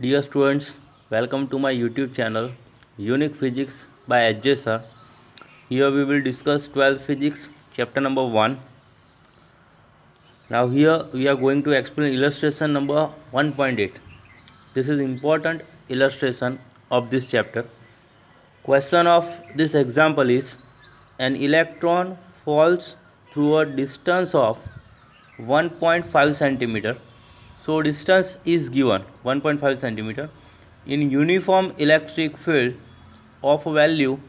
Dear students, welcome to my YouTube channel Unique Physics by HJ Sir. Here we will discuss 12th Physics chapter number 1. Now here we are going to explain illustration number 1.8. This is important illustration of this chapter. Question of this example is an electron falls through a distance of 1.5 centimeter. So distance is given 1.5 centimeter in uniform electric field of value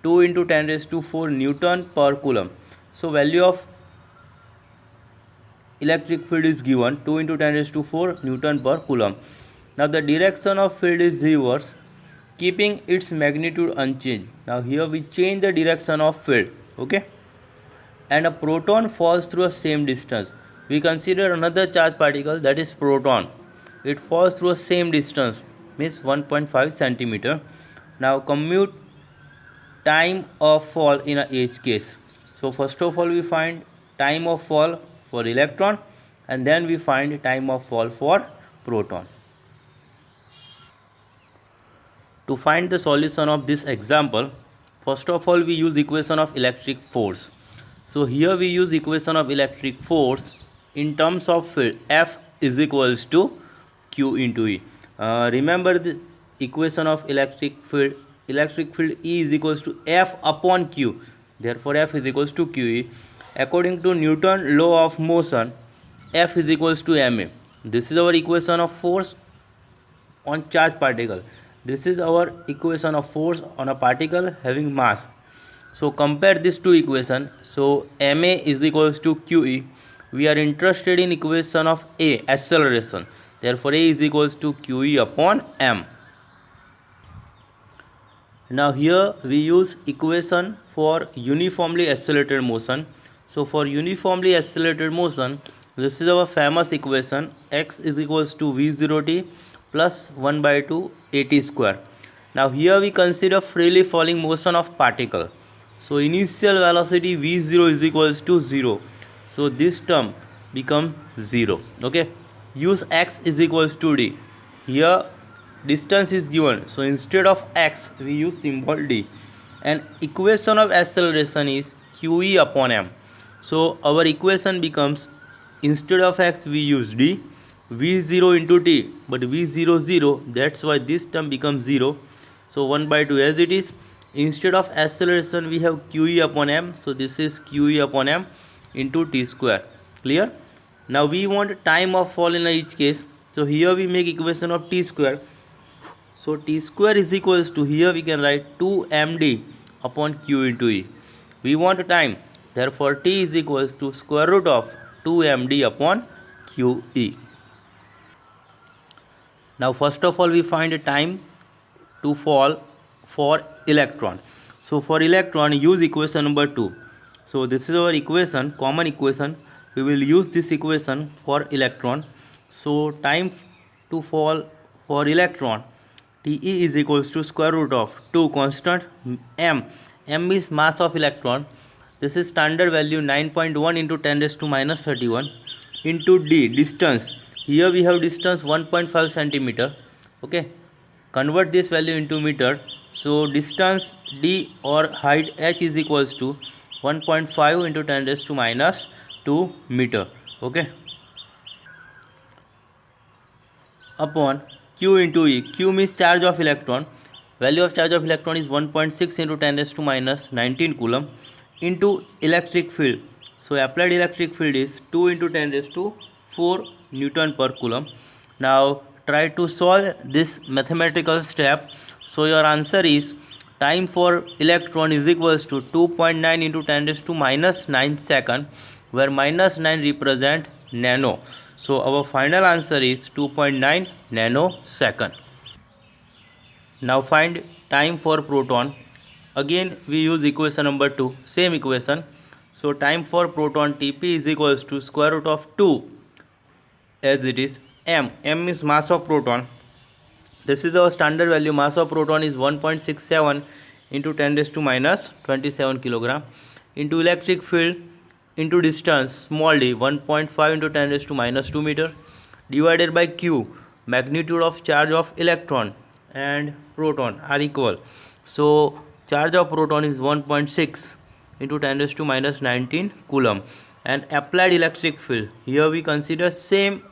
2 into 10 raised to 4 Newton per coulomb. So value of electric field is given 2 into 10 raised to 4 Newton per coulomb. Now the direction of field is reverse, keeping its magnitude unchanged. Now here we change the direction of field, okay, and a proton falls through a same distance. We consider another charged particle, that is proton. It falls through a same distance, means 1.5 centimeter. Now compute time of fall in each case. So first of all we find time of fall for electron, and then we find time of fall for proton. To find the solution of this example, first of all we use equation of electric force. So here we use equation of electric force in terms of field. F is equals to Q into E. Remember this equation of electric field. Electric field E is equals to F upon Q. Therefore F is equals to QE. According to Newton's law of motion, F is equals to ma. This is our equation of force on charged particle. This is our equation of force on a particle having mass. So compare these two equations. So ma is equals to QE. We are interested in equation of A, acceleration. Therefore A is equals to QE upon m. Now here we use equation for uniformly accelerated motion. So for uniformly accelerated motion, this is our famous equation. X is equals to v0t plus 1 by 2 at square. Now here we consider freely falling motion of particle. So initial velocity v0 is equals to 0. So this term become 0. Okay. Use x is equals to d. Here distance is given. So instead of x we use symbol d. And equation of acceleration is QE upon m. So our equation becomes, instead of x we use d, v0 into t, but v0 0, that's why this term becomes 0. So 1 by 2 as it is. Instead of acceleration we have QE upon m, so this is QE upon m into t square. Clear? Now we want time of fall in each case. So here we make equation of t square. So t square is equals to, here we can write 2md upon q into e. We want time, therefore t is equals to square root of 2md upon qe. Now first of all we find a time to fall for electron. So for electron use equation number 2. So this is our equation, common equation. We will use this equation for electron. So time to fall for electron, Te is equals to square root of 2 constant m. M is mass of electron. This is standard value 9.1 into 10 raised to minus 31 into d, distance. Here we have distance 1.5 centimeter. Okay. Convert this value into meter. So distance d or height h is equals to 1.5 into 10 raised to minus 2 meter. Okay. Upon q into e. Q means charge of electron. Value of charge of electron is 1.6 into 10 raised to minus 19 coulomb into electric field. So applied electric field is 2 into 10 raised to 4 Newton per coulomb. Now try to solve this mathematical step. So your answer is time for electron is equals to 2.9 into 10 raised to minus 9 second, where minus 9 represent nano. So our final answer is 2.9 nanosecond. Now find time for proton. Again we use equation number 2, same equation. So time for proton Tp is equals to square root of 2 as it is m. M is mass of proton. This is our standard value. Mass of proton is 1.67 into 10 raised to minus 27 kilogram into electric field into distance small d 1.5 into 10 raised to minus 2 meter divided by q. magnitude of charge of electron and proton are equal. So charge of proton is 1.6 into 10 raised to minus 19 coulomb, and applied electric field, here we consider same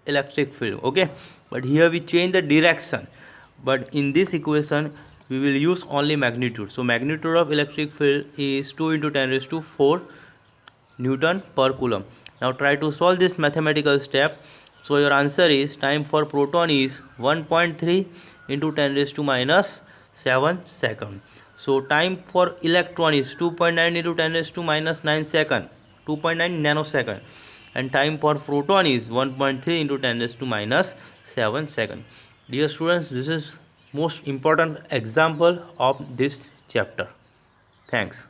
electric field, okay, but here we change the direction, but in this equation we will use only magnitude. So magnitude of electric field is 2 into 10 raised to 4 Newton per coulomb. Now try to solve this mathematical step. So your answer is time for proton is 1.3 into 10 raised to minus 7 second. So time for electron is 2.9 into 10 raised to minus 9 second, 2.9 nanosecond, and time for proton is 1.3 into 10 raised to minus 7 second. Dear students, this is most important example of this chapter. Thanks.